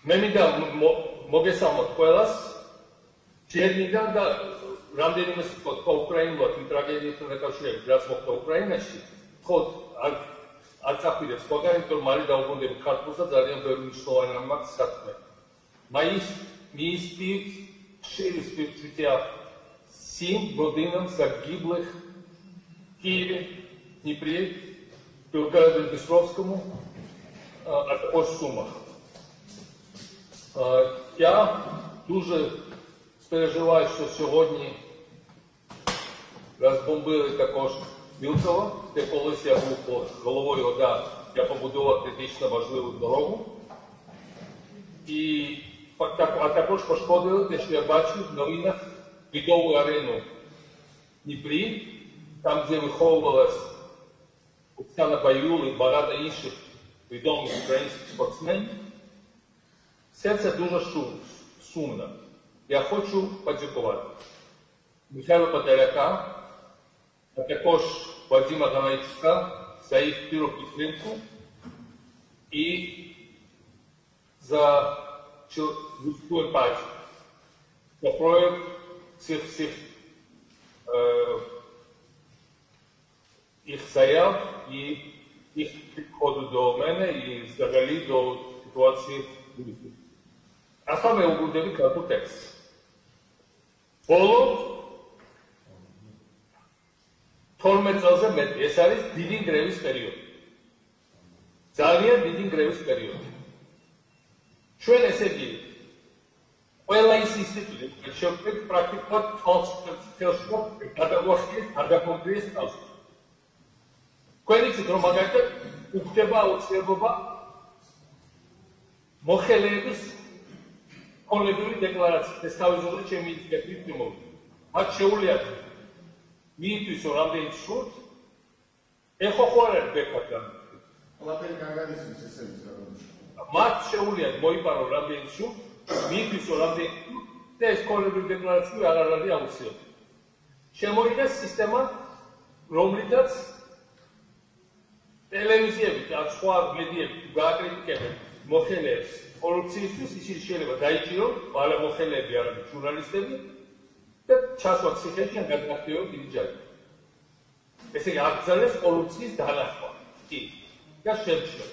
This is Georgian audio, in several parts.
მე მინდა მოგესალმოთ ყველას, ჯერნიდან და რამდენიმე სიტყვა უკრაინულად იმ ტრაგედიასთან დაკავშირებით, რაც მოხდა უკრაინაში, ხო არ წახვიდეთ სხვაგან, იმიტომ რომ მალე დავუბრუნდებით ქართულს და ძალიან ბევრი მნიშვნელოვანი რამ მაქვს საქმე. Миспит через перечития 7 годинам загиблых в Киеве, Днепре, Белгороду-Днестровскому, а також в Сумах. Я дуже переживаю, що сьогодні розбомбили також Вілково, де колись я був головою ОДА, я побудував критично важливу дорогу. А також пошкодили те, що я бачив в новинах відову арену в Дніпрі, там, де виховувалась Оксана Баюл і багато інших відомих українських спортсменів. Серце дуже сумно. Я хочу подякувати Михайла Подоляка, а також Вадима Ганайчука за їх щиру підтримку і за людську емпатію, за прояв всіх їх заяв і їх підходу до мене і взагалі до ситуації в Литві. А саме угодили карту текст. Բոլոր 12 წელზე მეტი, ეს არის დიდი გრევის პერიოდი. ძალიან დიდი გრევის პერიოდი. ჩვენ ესე იგი ყველა ის ინსტიტუტი, შეგვიძლია პრაქტიკულად თელშობა გადაგვახსნეს, არ გაკონტროლის თავს. თქვენ იცით, რომ მაგალითად უხდება აუცილებლობა მოხელეების კოლექტიური დეკლარაცია, ეს თავისუფლად ჩემი ინიციატივით მიმოვიდა. მათ შეუძლიათ მიიწვიოს რამდენი შურთ, ეხო ხო არ არის ბექად. ყველაფერი კარგად ისმის ესეც რა. მათ შეუძლიათ მოიპარონ რამდენი შურთ, მიიწვიოს რამდენი შურთ და ეს კოლექტიური დეკლარაცია აღარ არის აუცილებელი. შემოიღეს სისტემა, რომლითაც ტელევიზიები და სხვა მედიები გააკრიტიკებენ მოხელეებს კორუფციისთვის, ისინი შეიძლება დაიჭირონ, მალე მოხელეები არიან ჟურნალისტები და ჩასვათ ციხეში ან გადაახდიონ დიდი ჯარი. ესე იგი აკრძალეს კორუფციის დანახვა. კი, და შემჩნევ.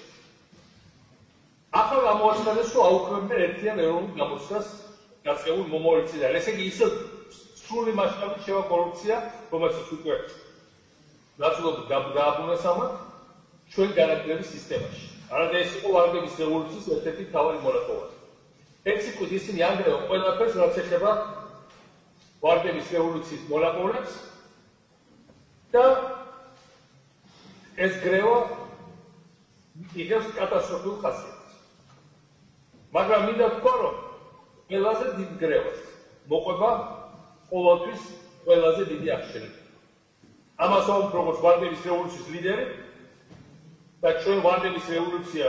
ახლა გამოაცხადეს, რომ აუქმებდნენ ერთიან ეროვნულ გამოცდას გაწეულ მომოეციდან. ესე იგი ისე სრული მასშტაბით შევა კორუფცია, რომელსაც უკვე ნაცვლად დააბრუნეს ამათ ჩვენ განათლების სისტემაში. არადა ეს იყო ვარდების რევოლუციის ერთ-ერთი მთავარი მონაპოვარი. ექსიკუს ისინი ანგრევენ ყველაფერს, რაც ეხება ვარდების რევოლუციის მონაპოვარებს და ეს გრევა იღებს კატასტროფულ ხასიათს. მაგრამ მინდა ვთქვა, რომ ყველაზე დიდ გრევას მოყვება ყოველთვის ყველაზე დიდი აღშენება. ამას ვამბობ როგორც ვარდების რევოლუციის ლიდერი და ჩვენ ვარდების რევოლუცია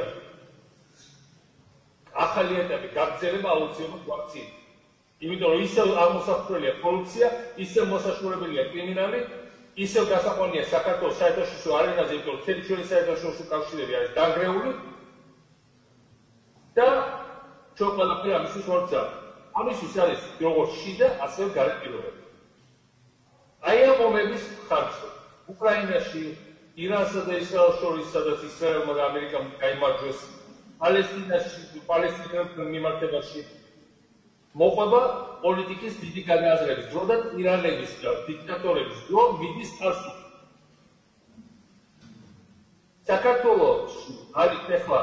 ახალი ეტაპი გაგრძელება აუცილებლად გვაქცია. იმიტომ რომ ისევ აღმოსავლელია კორუფცია, ისევ მოსაშორებელია კრიმინალი, ისევ გასაყვანია საქართველოს საერთაშორისო არენაზე, იმიტომ რომ მთელი ჩვენი საერთაშორისო კავშირები არის დანგრეული და ჩვენ ყველაფერი ამისთვის ვარცავ. ამისთვის არის როგორც შიდა, ასევე გარე პირობები. აი ამ ომების ხარჯზე უკრაინაში, ირანსა და ისრაელს შორის, სადაც ისრაელმა და ამერიკამ გაიმარჯვეს, პალესტინაში, პალესტინელთა მიმართებაში მოყვება პოლიტიკის დიდი განაზრების დრო და ტირანების და დიქტატორების დრო მიდის წარსულში. საქართველოში არის ახლა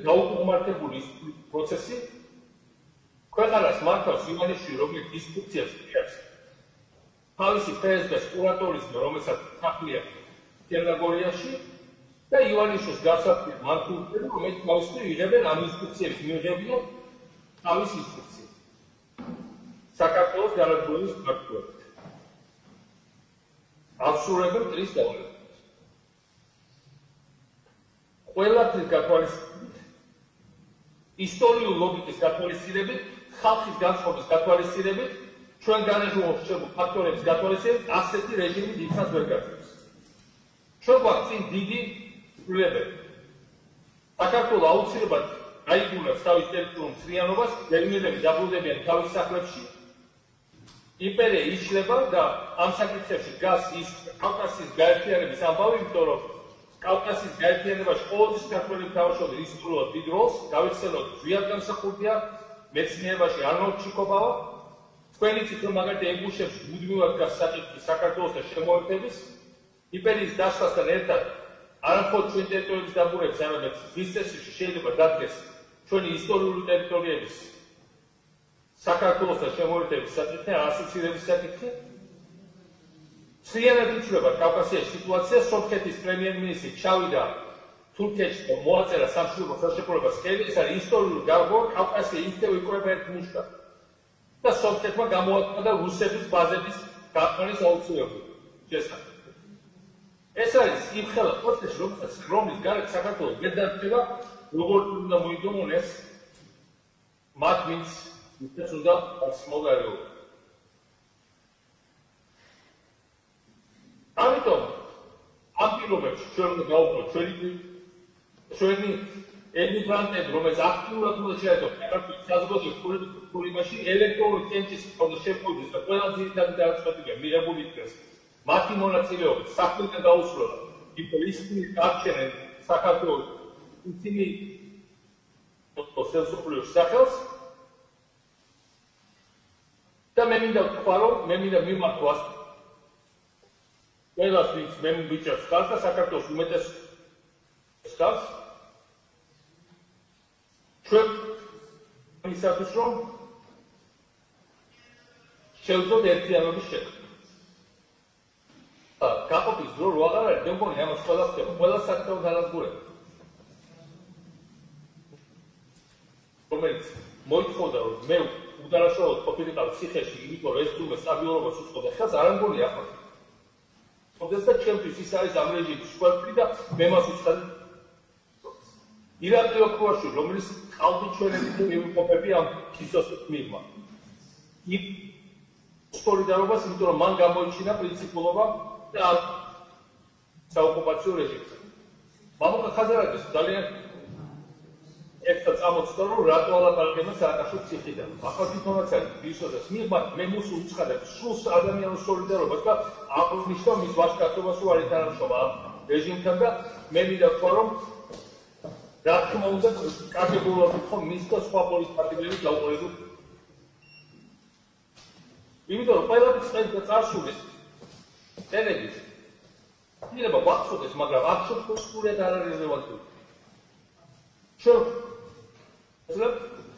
გაუკმარტებული პროცესი, ქვეყანას მართავს ივანიშვილი, რომელიც დისკუსიას ხდებს. თავისი ფსბ-ს კურატორიზმი, რომელსაც ხახლია ტერნაგორიაში და ივანიშვილის გასაფრთხილ მართულები, რომელიც თავისუფლად იღებენ ამ ინსტრუქციების მიღებიან თავის ინსტრუქციებს. საქართველოს განათლების მმართველობით. აბსურდულ ტრის დავალებას. ყველაფრის გათვალისწინებით, ისტორიულ ლოგიკის გათვალისწინებით, ხალხის განწყობის გათვალისწინებით, ჩვენ განაჟღავნებულ ფაქტორების გათვალისწინებით, ასეთი რეჟიმი დიდხანს ვერ გაწევს. ჩვენ გვაქვს წინ დიდი ცვლილებები. საქართველოს აუცილებლად აიგულებს თავის ტერიტორიულ მთლიანობას, გერმანელები დაბრუნდებიან თავის სახლებში, იმპერია იშლება და ამ საკითხებში დგას ის კავკასიის გაერთიანების ამბავი, იმიტომ რომ კავკასიის გაერთიანებაში ყოველთვის ქართველები თამაშობდნენ ისტორიულად დიდ როლს, გავიხსენოთ ზვიად განსახურდია, მეცნიერებაში არნოლდ ჩიკობავა, თქვენი იცით რომ მაგალითად ეკუშებს მუდმივად დგას საკითხი საქართველოსთან შემოერთების, იმპერიის დაშლასთან ერთად არამხოლოდ ჩვენი ტერიტორიების დაბრუნების, არამედ მის წესრიგში შეიძლება დადგეს ჩვენი ისტორიული ტერიტორიების საქართველოსთან შემოერთების საკითხი, ასოცირების საკითხი. სრიალად იცვლება კავკასიაში სიტუაცია, სომხეთის პრემიერ-მინისტრი ჩავიდა თურქეთში და მოაწერა სამშვიდობო ხელშეკრულებას ხელი, ეს არის ისტორიული გარღვევა, კავკასია ისევ იკვრება ერთ მუშკად. და სომხეთმა გამოაცხადა რუსების ბაზების გაყვანის აუცილებლობა. შესაძლოა. ეს არის იმ ხელა პროცესი, რომლის გარეთ საქართველოს გადადგება, როგორც უნდა მოიგონონ ეს მათ ვინც ის უნდა მოსმოგარეობა. ამიტომ ამ პირობებში ჩვენ უნდა გავუყოთ ჩვენი ემიგრანტები, რომელიც აქტიურად უნდა შეერთოს საქართველოს საზოგადოების პოლიტიკურ იმაში, ელექტრონული ცენტრის უნდა შეფუძდეს და ყველა ძირითადი დაწესებულებები მიღებული იქნეს მათი მონაწილეობით საქმეთა დაუსრულებლად, იმიტომ ისინი არჩენენ საქართველოს ისინი სოციალურ სახელს და მე მინდა ვთქვა, რომ მე მინდა მიმართოს ყველას ვინც მე ვიჭერს ხალხს და საქართველოს უმეტეს ხალხს ჩვენ ისათვის რომ შევძლოთ ერთიანობის შექმნა. გაყოფის დრო რო აღარ არის, მე მგონი ამას ყველა ხდება, ყველა საკითხს განადგურება. რომელიც მოითხოვდა რომ მე უდანაშაულოდ ყოფილიყავ ციხეში, იმიტომ რომ ეს თუმე სტაბილურობას უწყობდა ხელს, არ მგონი ახლა. ოდესა ჩემთვის ის არის ამ რეჟიმის სპორტი და მე მას უცხად ირაკლი ოქროაშვილი, რომელიც ყალბი ჩვენები მივიყოფები ამ ქისოსის მიღმა. იქ სოლიდარობას, იმიტომ რომ მან გამოიჩინა პრინციპულობა და საოკუპაციო რეჟიმს. მამუკა ხაზარაძის ძალიან ერთად წამოწდა, რომ რატო ალაპარაკებმა სააკაშოს ციხიდან. ახლა თვითონაც არის ქისოსის მიღმა, მე მოს უცხადებ სულ ადამიანურ სოლიდარობას და აღნიშნა მის ვაჟკაცობას უარი თანამშრომლა ამ რეჟიმთან და მე მინდა ვთქვა, რომ რა თქმა უნდა, კატეგორიულად ვთქვა მის და სხვა პოლიტიკოსების გაუყურებელ. იმიტომ რომ ყველაფერი წელი და წარსულის წერების შეიძლება ვახსოვდეს, მაგრამ აბსოლუტურად არ არის რელევანტური. ჩვენ ვძლებ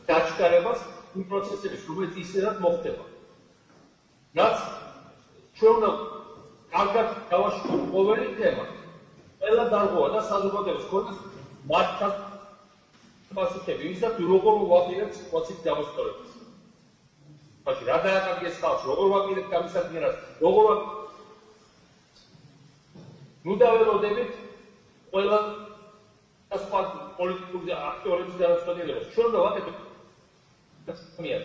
დაჩქარებას იმ პროცესების, რომელიც ისედაც მოხდება. რაც ჩვენ უნდა კარგად გავაშუქოთ ყოველი თემა. ყველა დარღვევა და საზოგადოების ქონის მართლაც პასუხები, ვისაც როგორ ვაპირებთ პროცესის გამოსწორებას. მაშინ რა დააკარგეს ხალხს, როგორ ვაპირებთ გამისადგენას, როგორ ნუ დაველოდებით ყველა სხვა პოლიტიკური აქტიორების განაცხადებას. ჩვენ უნდა ვაკეთოთ მიერ.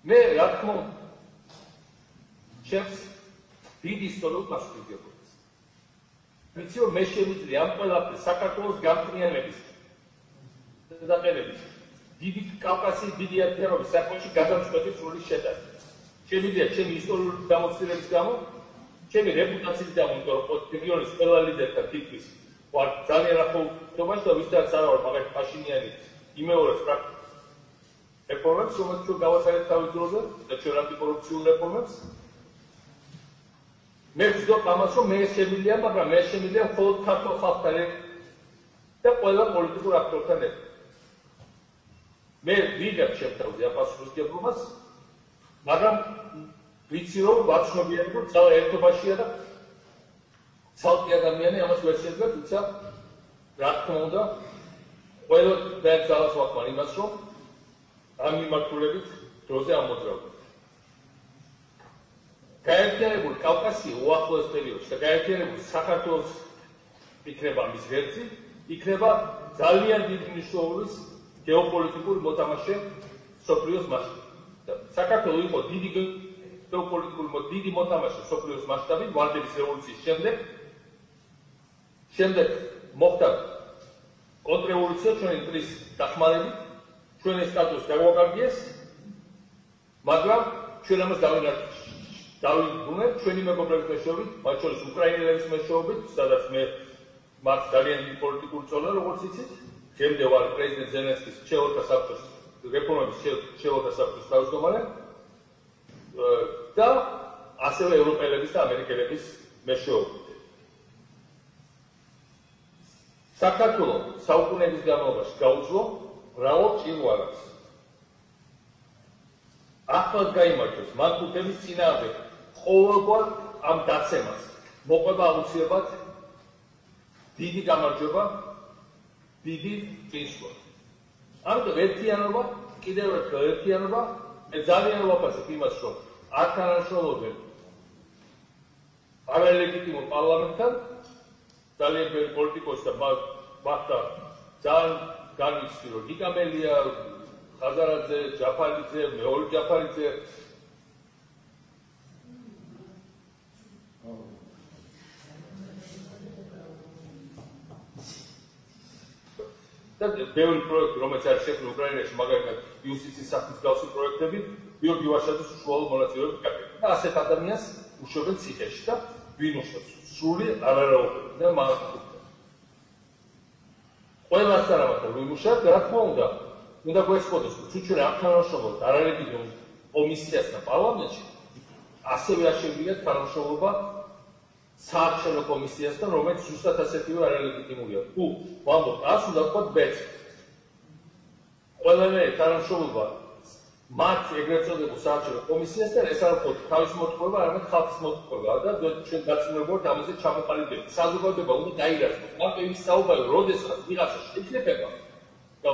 მე რა თქმა უნდა ჩემს დიდი ისტორიულ პასუხს გეუბნებს. ვიცი რომ მე შემიძლია ამ ყველაფერს საქართველოს გამყნიელების დაყენების დიდი კავკასიის დიდი ერთიანობის საქმეში გადამწყვეტი სრული შეტანა. შემიძლია ჩემი ისტორიული გამოცდილების გამო, ჩემი რეპუტაციის გამო, იმიტომ რომ რეგიონის ყველა ლიდერთან თითქმის ვარ ძალიან ახლობაში და ვისაც არა ვარ მაგალითად პაშინიანი იმეორებს რეფორმებს, რომელიც ჩვენ გავასწრებთ თავის დროზე და ჩვენ ანტიკორუფციულ რეფორმებს. მე ვზდობ ამას, რომ მე შემიძლია, მაგრამ მე შემიძლია მხოლოდ ქართულ ხალხთან და ყველა პოლიტიკურ აქტორთან ერთად. მე ვიღებ ჩემ თავზე ამ პასუხისმგებლობას, მაგრამ ვიცი რომ ვაცნობიერებ, რომ ძალა ერთობაშია და ცალკე ადამიანი ამას ვერ შეიძლება, თუმცა რა თქმა უნდა, ყველა ძალას ვაკმარ იმას, რომ ამ მიმართულებით დროზე ამოძრავდეთ. გაერთიანებული კავკასია უახლოეს პერიოდში და გაერთიანებული საქართველოს იქნება მის ღერძი, იქნება ძალიან დიდი მნიშვნელობის გეოპოლიტიკური მოთამაშე მსოფლიოს მასშტაბით. საქართველო იყო დიდი გეოპოლიტიკური დიდი მოთამაშე მსოფლიოს მასშტაბით ვარდების რევოლუციის შემდეგ მოხდა კონტრრევოლუცია ჩვენი მტრის დახმარებით ჩვენი სტატუსი გაგვაკარგიეს, მაგრამ ჩვენ ამას დავიბრუნებთ ჩვენი მეგობრების მეშვეობით, მათ შორის უკრაინელების მეშვეობით, სადაც მე მათ ძალიან დიდი პოლიტიკური წონა, როგორც იცით, ჩემდე ვარ პრეზიდენტ ზელენსკის ჩეოთა საბჭოს რეფორმების ჩეოთა საბჭოს თავმჯდომარე და ასევე ევროპელების და ამერიკელების მეშვეობით. საქართველოს საუკუნეების განმავლობაში გაუძლო მრავალ ჭირვარას. ახლად გაიმართოს მანქუთების წინააღმდეგ ყოველგვარ ამ დაცემას მოყვება აუცილებლად დიდი გამარჯვება, დიდი წინსვლა. ამიტომ ერთიანობა, კიდევ ერთხელ ერთიანობა, მე ძალიან ვაფასებ იმას, რომ არ თანამშრომლობენ არალეგიტიმურ პარლამენტთან, ძალიან ბევრი პოლიტიკოსი და მათთან ძალიან განვიცდი, რომ ნიკამელია, ხაზარაძე, ჯაფარიძე, მეორი ჯაფარიძე და ბევრი პროექტი, რომელიც არის შექმნილი უკრაინაში, მაგალითად იუსტიციის საქმის გავსი პროექტები, გიორგი ვაშაძის უშუალო მონაწილეობით გაკეთდა. და ასეთ ადამიანს უშვებენ ციხეში და ვინ უშვებს? სრული არარაობები და მაგალითად ყველასთან ამათან ვიმუშავებთ, რა თქმა უნდა გვესწოდოს, თუ ჩვენ არ თანამშრომლობთ არალეგიტიმურ კომისიასთან პარლამენტში, ასევე არ შეგვიძლია თანამშრომლობა საარჩევნო კომისიასთან, რომელიც ზუსტად ასეთივე არალეგიტიმურია. თუ ვამბობთ, ას უნდა ვთქვათ ბეც. ყველანაირი თანამშრომლობა მათ ეგრეთ წოდებულ საარჩევნო კომისიასთან ეს არ ვთქვათ თავის მოტყუება, არამედ ხალხის მოტყუება და ჩვენ გაცნობიერებთ ამაზე ჩამოყალიბდებით. საზოგადოება უნდა დაირაცხოს. მარტო იმის საუბარი, როდესაც ვიღაცა შეიძლება და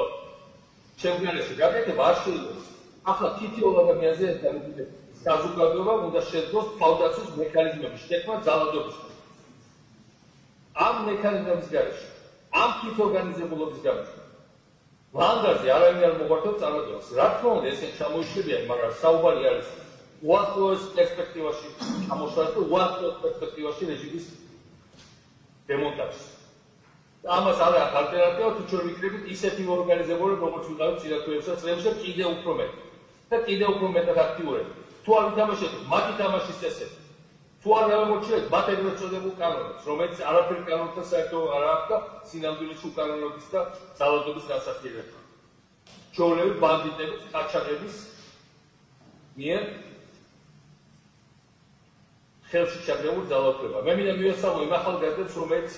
ჩემგანაში გაკეთება არ შეიძლება. ახლა თითოეულ ადამიანზე ეს დამოკიდებულია. საზოგადოება უნდა შეძლოს თავდაცვის მექანიზმების შეთქმა ძალადობის. ამ მექანიზმების გარეშე, ამ თვითორგანიზებულობის გარეშე ლანდაზე არავინ არ მოგვართობს წარმატებას. რა თქმა უნდა, ესე ჩამოიშლებიან, მაგრამ საუბარი არის უახლოეს პერსპექტივაში ჩამოშალოს და უახლოეს პერსპექტივაში რეჟიმის დემონტაჟს. ამას არ აქვს ალტერნატივა, თუ ჩვენ ვიკრიბით ისეთი ორგანიზებული, როგორც ვიყავით წინათვეებსა წლებში და კიდევ უფრო მეტ. და კიდევ უფრო მეტად აქტიურები. თუ არ ვითამაშეთ, მათი თამაშის წესები. თუ არ გამორჩილეთ მათ ეგრეთ წოდებულ კანონებს, რომელიც არაფერი კანონთან საერთო არ აქვს და სინამდვილეში უკანონობის და ძალადობის განსახიერებაა. ჩვეულებრივ ბანდიტების, ყაჩაღების მიერ ხელში ჩაგრეულ ძალაუფლება. მე მინდა მივესალმო იმ ახალგაზრდებს, რომელიც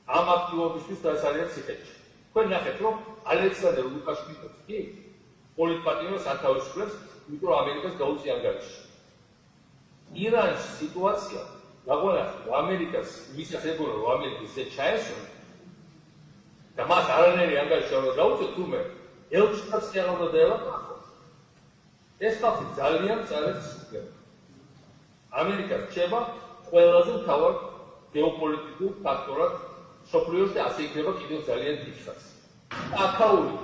ამ აქტივობისთვის დასალიან ციხეში. თქვენ ნახეთ, რომ ალექსანდრე ლუკაშვილის კი პოლიტპატიმროს ათავისუფლებს, იმიტომ რომ ამერიკას გაუწია ანგარიში. ირანში სიტუაცია გაგვანახეთ, ამერიკას ვისაც ეგონა, რომ ამერიკის ზე ჩაესვენ და მას არანაირი ანგარიში არ უნდა გაუწიოთ, თუმე ელჩს კი არ უნდა დაელაპარაკოს. ეს ხალხი ძალიან წარեց უგება. ამერიკა რჩება ყველაზე მთავარ გეოპოლიტიკურ ფაქტორად სოფლიოში და ასე იქნება კიდევ ძალიან დიდხანს. აქაური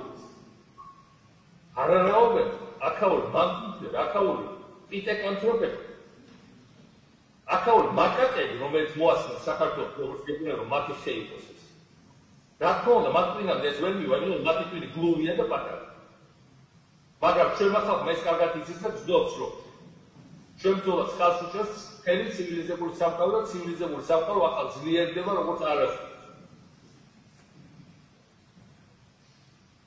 არარაობები, აქაური მანქუნები, აქაური პიტეკანთროპები, აქაური მაკაკები, რომელიც მოასწრებს საქართველოს როგორც გეგმნა, რომ მათი შეიყოს ეს. რა თქმა უნდა, მათ წინამდე ეს ვერ მივა, იმიტომ რომ მათი ტვინი გლუვია და პატარა. მაგრამ ჩვენმა ხალხმა ეს კარგად იცის და გძნობს, რომ ჩვენ ბრძოლას ხალხს უჭერს მთელი ცივილიზებული სამყარო და ცივილიზებული სამყარო ახალ ძლიერდება, როგორც არასდროს.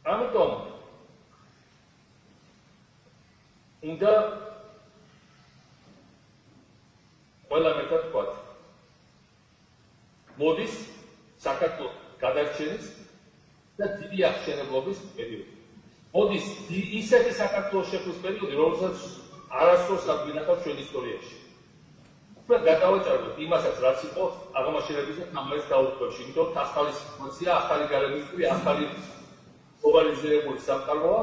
ამიტომ უნდა ყველა მეტად ვთქვათ. მოდის საქართველოს გადარჩენის და დიდი აღშენებლობის პერიოდი. მოდის ისეთი საქართველოს შექმნის პერიოდი, რომელსაც არასდროს არ გვინახავს ჩვენ ისტორიაში. ჩვენ გადავაჭარბოთ იმასაც, რაც იყო აღმაშენების და თამარის დაუწყებში, იმიტომ რომ ახალი სიტუაცია, ახალი გარემოსტრი, ახალი გლობალიზირებული სამყაროა,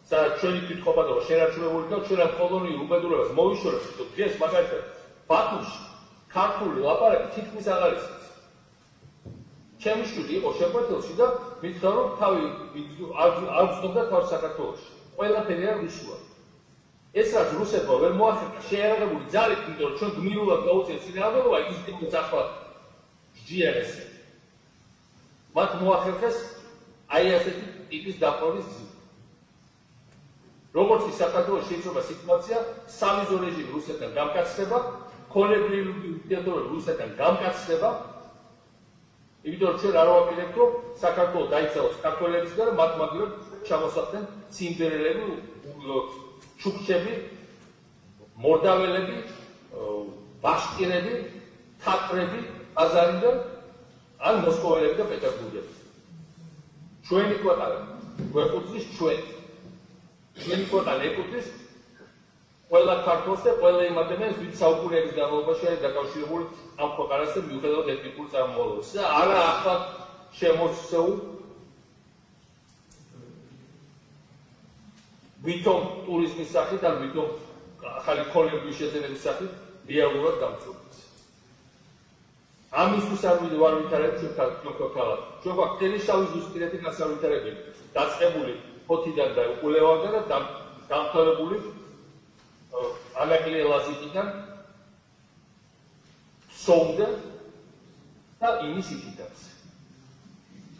სადაც ჩვენი კითხობადობა შენარჩუნებული და ჩვენ ამ კოლონიურ უბედურებას მოვიშორებთ, რომ დღეს მაგალითად ბათუმში ქართული ლაპარაკი თითქმის აღარ იცის. ჩემი შვილი იყო შეკვეთილში და მითხრა, რომ თავი არ ვცნობდა თავს საქართველოში. ყველაფერი არ ვისურვა. ეს რაც რუსეთმა ვერ მოახერხა შეიარაღებული ძალით, იმიტომ რომ ჩვენ გმირულად გაუწიეთ წინააღმდეგობა, ის იყო ახლა GRS. მათ მოახერხეს აი ასეთი ტიპის დაპყრობის გზით. როგორც ის საქართველოს შეიძლება სიტუაცია, სამიზო რეჟიმი რუსეთთან გამკაცდება, ქონებრივი ურთიერთობები რუსეთთან გამკაცდება, იმიტომ რომ ჩვენ არ ვაპირებთ, რომ საქართველო დაიცავოს ქართველებისგან, მათ მაგივრად ჩამოსახდნენ ციმბერელები, ჩუქჩები, მორდაველები, ბაშკირები, თატრები, აზარიდან, ან მოსკოველები და პეტერბურგები. ჩვენი ქვეყანა გვეხუცის ჩვენი ქვეყანა ეკუთვნის ყველა ქართველს და ყველა იმ ადამიანს, ვინც საუკუნეების განმავლობაში არის დაკავშირებული ამ ქვეყანასთან მიუხედავად ეთნიკური წარმომავლობის. და არა ახლა შემოსეულ ვითომ ტურიზმის სახით ან ვითომ ახალი ქონებრივი შეძენების სახით რეალურად გამწვავდეს. ამისთვის არ ვარ ვითარებთ ჩვენ ქალაქ. ჩვენ გვაქვს ტელეშავის ზუსტირეთი გასავითარებელი, დაწყებული ფოთიდან და უკულევამდე და დამთავრებული ანაკლია ლაზიკიდან სომდე და იმის იქიდანს.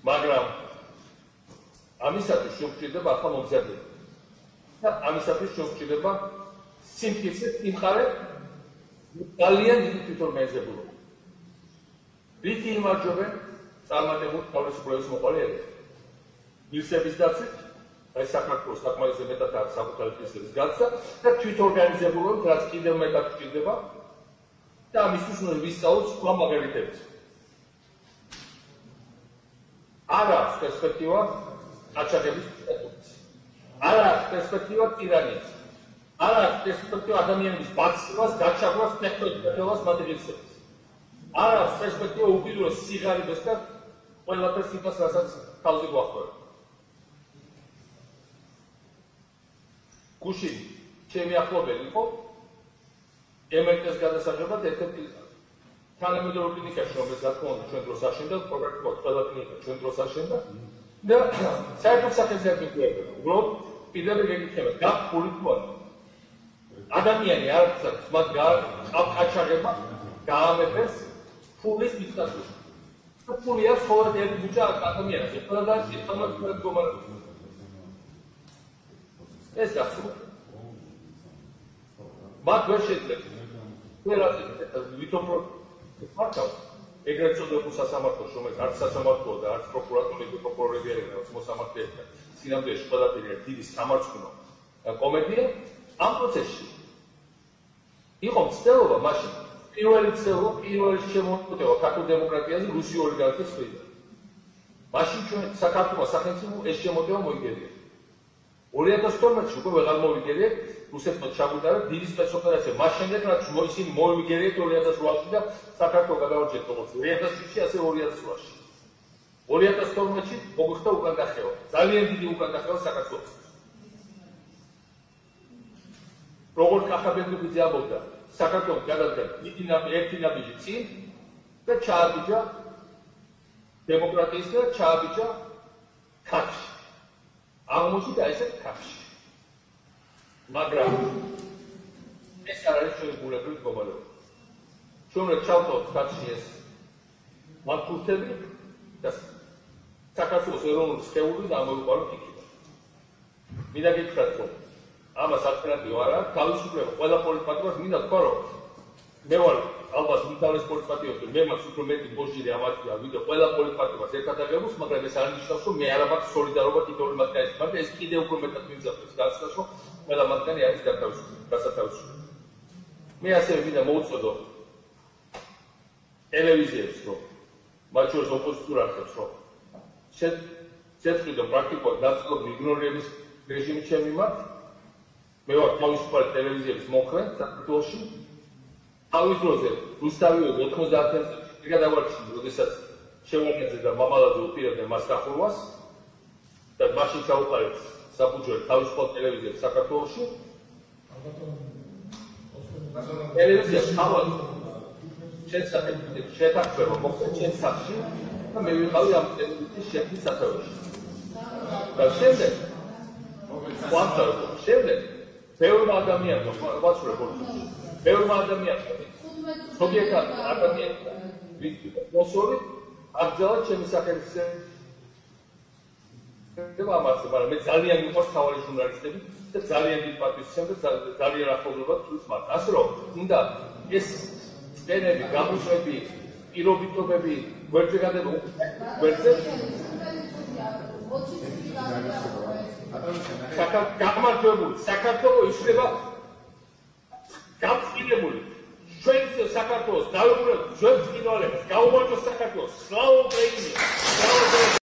მაგრამ ამისათვის შეგვჭირდება ახლა მომზადება. და ამისათვის შეგვჭირდება სიმტკიცე იმხარე ძალიან დიდი თვითორგანიზებულობა. რითი იმარჯვებენ წარმატებული თავისუფლების მოყოლეები. მისების დაცვით, აი საქართველოს საკმარისი მეტად არის საკუთარი მისების გაცდა და თვითორგანიზებულობით, რაც კიდევ მეტად გვჭირდება და ამისთვის უნდა ვისწავლოთ სხვა მაგალითებიც. არ აქვს პერსპექტივა ყაჩაღების სტატუსის. არ აქვს პერსპექტივა ტირანიის. არ აქვს პერსპექტივა ადამიანების ბაცილას, გაჩაღვლას, ტექნოლოგიას, მატერიალებს. არ აქვს პერსპექტივა უკიდურეს სიღარიბეს და ყველაფერს იმას, რასაც თავზე გვახმოვანებთ. გუშინ ჩემი ახლობელი იყო MRT-ს გადასაღებად ერთ-ერთი თანამედროვე კლინიკაში, რომელიც რა თქმა უნდა ჩვენ დროს აშენდა, პროგრამულად ყველა კლინიკა ჩვენ დროს აშენდა და საერთო სახეზე აკეთებდა. უბრალოდ პირდაპირ გეკითხება, გაფული თუ არა. ადამიანი არ აქვს მათ გაყაჩაღება, გაამეფეს ფულის მიწასთან. და ფული აქვს ხოლმე ერთი ბუჯა ადამიანს, ყველა და ერთმანეთს გომარებს. ეს გასულა. მათ ვერ შეძლებს. ყველას ვითომ მართავს ეგრეთ წოდებულ სასამართლოს, რომელიც არც სასამართლოა და არც პროკურატურა და პროკურორები არიან, რაც მოსამართლეებია. სინამდვილეში ყველაფერი არის დიდი სამარცხვინო კომედია. ამ პროცესში იყო მცდელობა მაშინ. პირველი მცდელობა, პირველი შემოწმება ქართულ დემოკრატიაზე რუსი ოლიგარქის მხრიდან. მაშინ ჩვენ საქართველოს სახელმწიფო ეს შემოწმება მოიგერია. 2012-ში უკვე ვეღარ მოვიგერიეთ რუსეთმა ჩაგვიტარა დიდი სპეცოპერაცია. მას შემდეგ რაც ისინი მოვიგერიეთ 2008-ში და საქართველოს გადავარჩიეთ როგორც 2007-ში, ასე 2008-ში. 2012-ში მოგვიხდა უკან დახევა. ძალიან დიდი უკან დახევა საქართველოს. როგორც კახაბენდუბიძე ამბობდა, საქართველოს გადადგა ერთი ნაბიჯი წინ და ჩააბიჯა დემოკრატიის და ჩააბიჯა ქართლში. აღმოჩნდა ესეთ ქართლში. მაგრამ ეს არ არის ჩვენი ბუნებრივი მდგომარეობა. ჩვენ რა ჩავთვალოთ ქართლში ეს მართლთები და საქართველოს ეროვნული სხეული და ამოვიყვანოთ იქიდან. მინდა გითხრათ, რომ ამას ალტერნატივა არ აქვს. თავისუფლება ყველა პოლიტიკას მინდა თქვა, რომ მე ვარ ალბათ უმთავრეს პოლიტიკას და მე მაქვს უფრო მეტი ბოშირი ამათია, ვიდრე ყველა პოლიტიკას ერთად აღებულს, მაგრამ ეს არ ნიშნავს, რომ მე არ მაქვს სოლიდარობა თითოეული მათგანის, მაგრამ ეს კიდევ უფრო მეტად მიმზადებს გასცდას, რომ ყველა მათგანი არის გასათავისუფლებელი. მე ასევე მინდა მოვუწოდო ტელევიზიებს, რომ მათ შორის ოპოზიციურ არხებს, რომ შეწყვიტონ პრაქტიკულად დაწყობილი იგნორირების რეჟიმი ჩემი მიმართ. მე ვარ თავისუფალი ტელევიზიების მომხრე საქართველოში. თავის დროზე რუსთავიო 90 წელს გადავარჩინე, როდესაც შევაკეთე და მამალაძე უპირებდნენ მას დახურვას და მაშინ ჩაუყარეთ საფუძველი თავისუფალ ტელევიზიებს საქართველოში. ტელევიზია თავად შეთანხმება მოხდა ჩემს სახლში და მე ვიყავი ამ ტელევიზიის შექმნის სათავეში. და შემდეგ ბევრმა ადამიანმა ვაცურე პოლიტიკაში. ბევრმა ადამიანმა ზოგიერთ ადამიანს მოსწორი აბძალად ჩემი სახელმწიფო ამაზე, მაგრამ მე ძალიან მიყვარს თავარი ჟურნალისტები და ძალიან დიდ პატივისცემ და ძალიან ახლობლად თulis მათ. ასე რომ, უნდა ეს წენები, გამოშვები, პირობიტობები გვერდზე გადაგო, გვერდზე გამარჯვებული საქართველო იშლება გამწკილებული ჩვენს საქართველოს დავუბრუნოთ ჩვენს კინოალებს გაუმარჯოს საქართველოს სლავა უკრაინას